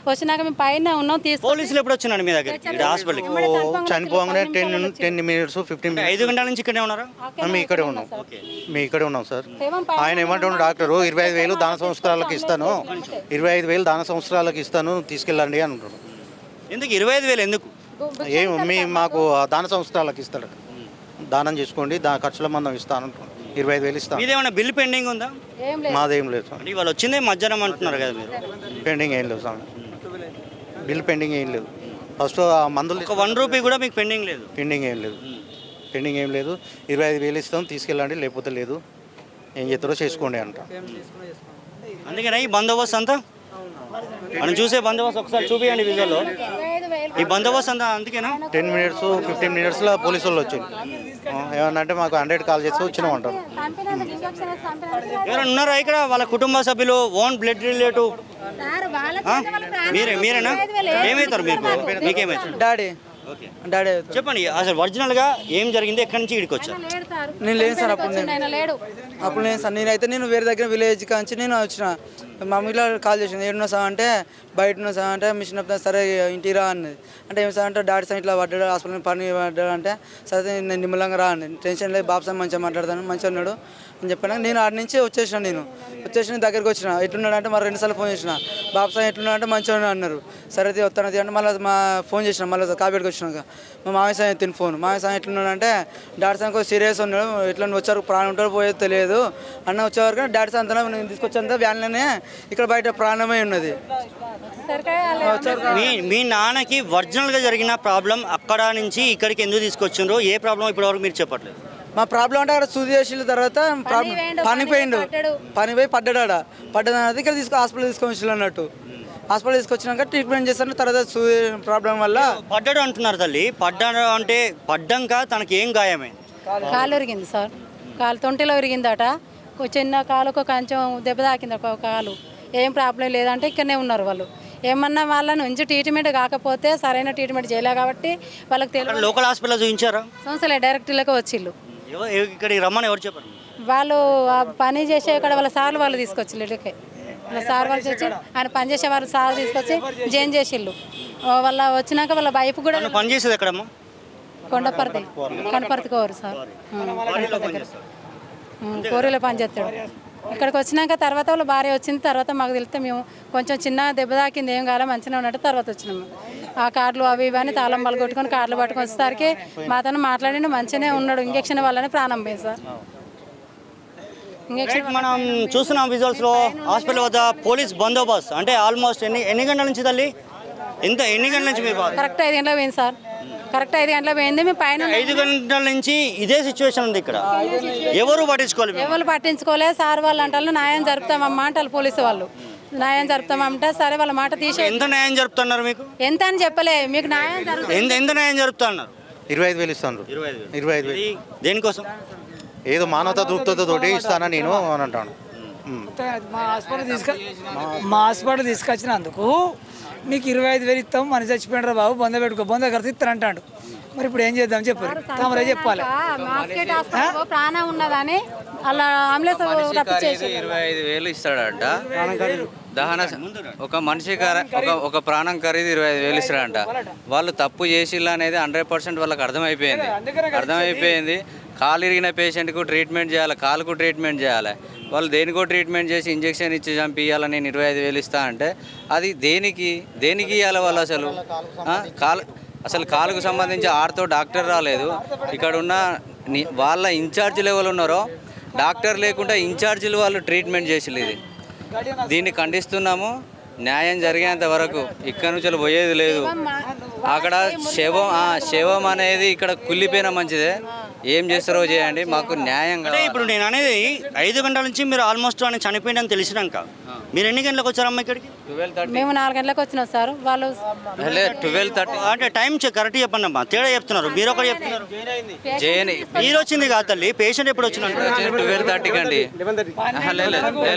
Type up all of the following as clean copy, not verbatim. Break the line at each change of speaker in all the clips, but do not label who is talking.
వచ్చినాక మేము పైన ఉన్నాం
పోలీసులు ఎప్పుడు వచ్చినారు మీ దగ్గర హాస్పిటల్కి?
చనిపోగానే 10 minutes 15 minutes
5 గంటల నుంచి ఇక్కడే ఉన్నారా?
మేము ఇక్కడే ఉన్నాం. సార్. ఆయన ఏమంటున్నాడు డాక్టరు 25,000 దాన సంవత్సరాలకు ఇస్తాను, 25,000 దాన సంవత్సరాలకు ఇస్తాను, తీసుకెళ్ళండి అని అంటున్నాడు.
ఎందుకు 25,000 ఎందుకు?
మాకు దాన సంవత్సరాలకు ఇస్తాడు, దానం చేసుకోండి, ఖర్చుల మందం ఇస్తాను అంటున్నాడు. 25,000 ఇస్తాను.
మీదేమన్నా బిల్ పెండింగ్ ఉందా?
మాదేం లేదు సార్.
వాళ్ళు వచ్చిందే మధ్యాహ్నం అంటున్నారు కదా మీరు.
పెండింగ్ ఏం లేదు సార్, బిల్ పెండింగ్ ఏం లేదు. ఫస్ట్ మందులు
ఒక 1 రూపీ కూడా మీకు పెండింగ్ లేదు?
పెండింగ్ ఏం లేదు. 25,000 ఇస్తాం, తీసుకెళ్ళండి, లేకపోతే లేదు, ఏం చేస్తారో చేసుకోండి అంట.
అందుకనే ఈ బందోబస్తు అంతా మనం చూసే బందోబస్తు ఒకసారి చూపించండి విజువల్లో. ఈ బందోబస్తు అంతా అందుకేనా? 10 minutes 15 minutes పోలీసు వాళ్ళు వచ్చింది. ఏమన్నా అంటే మాకు 100 కాల్ చేస్తే వచ్చినాం అంటారు. ఎవరైనా ఉన్నారా ఇక్కడ వాళ్ళ కుటుంబ సభ్యులు, ఓన్ బ్లడ్ రిలేటివ్? మీరేనా? ఏమవుతారు మీకేమవుతారు?
డాడీ
చెప్పండి అసలు ఒరిజినల్ గా ఏం జరిగింది, ఎక్కడి నుంచి ఇక్కడికి వచ్చా?
నేను లేను సార్, అప్పుడు లేను సార్. నేను వేరే దగ్గర విలేజ్ కాంచి నేను వచ్చిన. మా మమ్మీలో కాల్ చేసింది, ఏడున్నా సార్ అంటే బయట ఉన్నా సార్ అంటే మిషన్ సరే ఇంటికి రా అన్నది. అంటే ఏమి సార్ అంటే డాడీ సార్ ఇట్లా పడ్డాడు, హాస్పిటల్ పని పడ్డాడు అంటే సరే నేను నిమ్మలంగా రా అన్నది. టెన్షన్ లేదు, బాబు సార్ మంచిగా మాట్లాడతాను, మంచిగా ఉన్నాడు అని చెప్పాను. నేను ఆడి నుంచి వచ్చేసిన దగ్గరికి వచ్చిన. ఎట్లున్నాడు అంటే మరి 2 సార్లు ఫోన్ చేసిన, బాబు సార్ ఎట్లున్నాడు అంటే మంచిగా అన్నారు. సరే వస్తానది అంటే మళ్ళీ ఫోన్ చేసిన, మళ్ళీ కాపీడికి వచ్చినాక మా మామయ్య సార్ ఎత్తిన ఫోన్. మామయ్య సార్ ఎట్లున్నాడు అంటే డాడీ సార్ కొంచెం సీరియస్ ఉన్నాడు, ఎట్లా వచ్చారు ప్రాణం ఉంటారు పోయేది తెలియదు అన్న. వచ్చేవరకు డాడీ సార్ అంతా నేను తీసుకొచ్చేంత వ్యాన్లోనే ఇక్కడ బయట ప్రాణమై ఉన్నది.
మీ నాన్నకి ఒరిజినల్గా జరిగిన ప్రాబ్లం అక్కడ నుంచి ఇక్కడికి ఎందుకు తీసుకొచ్చిండ్రు, ఏ ప్రాబ్లం ఇప్పటివరకు మీరు చెప్పట్లేదు?
మా ప్రాబ్లం అంటే అక్కడ సూది చేసిన తర్వాత పని పోయి పడ్డాడు. పడ్డది ఇక్కడ హాస్పిటల్ తీసుకొని అన్నట్టు. హాస్పిటల్ తీసుకొచ్చినాక ట్రీట్మెంట్ చేస్తాను. తర్వాత సూది ప్రాబ్లం వల్ల
పడ్డాడు అంటున్నారు తల్లి. పడ్డాడు అంటే పడ్డాక తనకి ఏం గాయమైంది?
కాలు విరిగింది సార్, కాలు తొంటిలో విరిగిందట. చిన్న కాలుకు కొంచెం దెబ్బ తాకింది ఒక కాలు. ఏం ప్రాబ్లం లేదంటే ఇక్కడనే ఉన్నారు వాళ్ళు. ఏమన్నా వాళ్ళ నుంచి ట్రీట్మెంట్ కాకపోతే సరైన ట్రీట్మెంట్ చేయలే కాబట్టి వాళ్ళకి తెలియదు.
లోకల్ హాస్పిటల్ చూపించారా?
సంస్థలే డైరెక్ట్లోకి వచ్చిళ్ళు.
ఇక్కడికి రమ్మని ఎవరు చెప్పారు?
వాళ్ళు పని చేసే ఇక్కడ వాళ్ళ సార్లు వాళ్ళు తీసుకొచ్చిళ్ళు. ఇక్కడికి వాళ్ళ సార్ వాళ్ళు వచ్చి ఆయన పని చేసే వాళ్ళు సార్ తీసుకొచ్చి జాయిన్ చేసిళ్ళు. వాళ్ళ వచ్చినాక వాళ్ళ వైపు కూడా
పని చేసేది ఎక్కడమ్మా?
కొండపర్తి కోరు సార్, కోరిలో పని చేస్తాడు. ఇక్కడికి వచ్చినాక తర్వాత వాళ్ళ భార్య వచ్చింది. తర్వాత మాకు తెలిస్తే మేము కొంచెం చిన్న దెబ్బ తాకింది, ఏం కాలం మంచిగా ఉన్నట్టు తర్వాత వచ్చినాము. ఆ కార్డులు అవి ఇవన్నీ తాళం బలు కొట్టుకొని కార్డులు పట్టుకొని వచ్చేసరికి మాతో మాట్లాడి మంచిగానే ఉన్నాడు. ఇంజక్షన్ వల్లనే ప్రాణం పోయింది సార్. ఇంజక్షన్
మనం చూస్తున్నాం విజువల్స్లో హాస్పిటల్ వద్ద పోలీస్ బందోబస్తు. అంటే ఆల్మోస్ట్ ఎన్ని గంటల నుంచి తల్లి? ఎన్ని గంటల నుంచి మీరు?
కరెక్ట్ 5 గంటలకు పోయింది సార్, కరెక్ట్ 5 గంటలకు పోయింది. మేము పైన
5 గంటల నుంచి ఇదే సిచ్యువేషన్ ఉంది ఇక్కడ. ఎవరు
పట్టించుకోలేదు. సార్ వాళ్ళు అంటారు న్యాయం జరుపుతామమ్మా అంటారు పోలీసు వాళ్ళు. న్యాయం జరుపుతామంటే సరే వాళ్ళ మాట తీసే.
ఎంత న్యాయం జరుపుతున్నారు మీకు?
ఎంత అని చెప్పలే, మీకు న్యాయం జరుగుతుంది.
ఎంత న్యాయం జరుపుతున్నారు?
25,000 ఇస్తాను.
25,000 దేనికోసం?
ఏదో మానవతా దృక్పథతోటి ఇస్తానా నేను అని అంటాను.
మా హాస్పిటల్ తీసుకొచ్చినందుకు మీకు 25,000 ఇస్తాం, మనిషి చచ్చిపోయినరా బాబు, బొంద పెట్టుకో, బొంద కడితే ఇస్తారు అంటాడు. మరి ఇప్పుడు ఏం చేద్దాం చెప్పారు, తమరే చెప్పాలి.
ప్రాణం ఉన్నదని అలా అంబులెన్స్
25,000 ఇస్తాడంట. దహన ఒక మనిషి ఒక ప్రాణం ఖరీదు 25,000 ఇస్తాడంట. వాళ్ళు తప్పు చేసిల్లు అనేది 100% వాళ్ళకి అర్థమైపోయింది. కాలు ఇరిగిన పేషెంట్కు ట్రీట్మెంట్ చేయాలి, కాలుకు ట్రీట్మెంట్ చేయాలి. వాళ్ళు దేనికో ట్రీట్మెంట్ చేసి ఇంజక్షన్ ఇచ్చి చంపియాలి, నేను 25,000 ఇస్తా అంటే అది దేనికి ఇవ్వాలి వాళ్ళు? అసలు కాలుకు సంబంధించి ఆర్తో డాక్టర్ రాలేదు. ఇక్కడ ఉన్న వాళ్ళ ఇన్ఛార్జ్ లెవెల్ ఉన్నారో డాక్టర్ లేకుండా ఇన్ఛార్జీలు వాళ్ళు ట్రీట్మెంట్ చేసిల్లు. దీన్ని ఖండిస్తున్నాము. న్యాయం జరిగేంత వరకు ఇక్కడ నుంచి పోయేది లేదు. అక్కడ శవం అనేది ఇక్కడ కుళ్ళిపోయినా మంచిదే, ఏం చేస్తారో చేయండి, మాకు న్యాయం.
ఇప్పుడు నేను అనేది 5 గంటల నుంచి మీరు ఆల్మోస్ట్ ఆయన చనిపోయిందని తెలిసినాక మీరు ఎన్ని గంటలకు వచ్చారమ్మా ఇక్కడికి?
12:30. మేము 4 గంటలకు వచ్చినాం సార్. వాళ్ళు
12:30
అంటే టైం కరెక్ట్ చెప్పండి అమ్మా, తేడా చెప్తున్నారు. మీరు ఒకటి చెప్తున్నారు. మీరు వచ్చింది కాదు తల్లి, పేషెంట్ ఎప్పుడు వచ్చినారు?
12:30 అండి.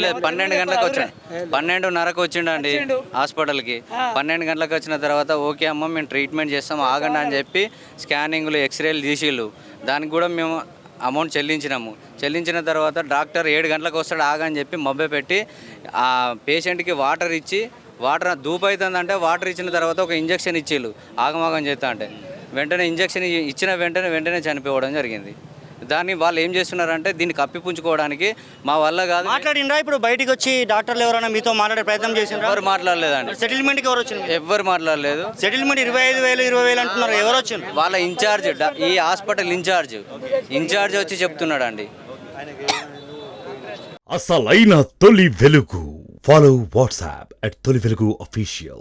లేదు 12 గంటలకు వచ్చాను. 12:30కు వచ్చిండండి హాస్పిటల్కి. 12 గంటలకు వచ్చిన తర్వాత ఓకే అమ్మ మేము ట్రీట్మెంట్ చేస్తాం ఆగండి అని చెప్పి స్కానింగ్లు ఎక్స్రేలు తీసిళ్ళు. దానికి కూడా మేము అమౌంట్ చెల్లించినాము. చెల్లించిన తర్వాత డాక్టర్ 7 గంటలకు వస్తాడు ఆగని చెప్పి మబ్బె పెట్టి ఆ పేషెంట్కి వాటర్ ఇచ్చి వాటర్ దూపైతుందంటే వాటర్ ఇచ్చిన తర్వాత ఒక ఇంజక్షన్ ఇచ్చిళ్ళు ఆగమాగం చేస్తా అంటే వెంటనే ఇంజక్షన్ ఇచ్చిన వెంటనే చనిపోవడం జరిగింది. దాన్ని వాళ్ళు ఏం చేస్తున్నారంటే దీన్ని కప్పిపుంచుకోవడానికి మా వల్ల కాదు.
మాట్లాడిండ్రా ఇప్పుడు బయటికి వచ్చి డాక్టర్లు ఎవరైనా మీతో మాట్లాడే ప్రయత్నం చేసిండ్రా?
ఎవరు మాట్లాడలేదండి.
సెటిల్మెంట్కి ఎవరు వచ్చిండ్రు?
ఎవ్వరు మాట్లాడలేదు.
సెటిల్మెంట్ 25,000 20,000 అంటున్నారు, ఎవరు వచ్చిండ్రు?
వాళ్ళ ఇన్ఛార్జ్ ఈ హాస్పిటల్ ఇన్ఛార్జ్ వచ్చి చెప్తున్నాడు అండి.
అసలైన తొలి వెలుగు. ఫాలో వాట్సాప్ @తొలి వెలుగు official.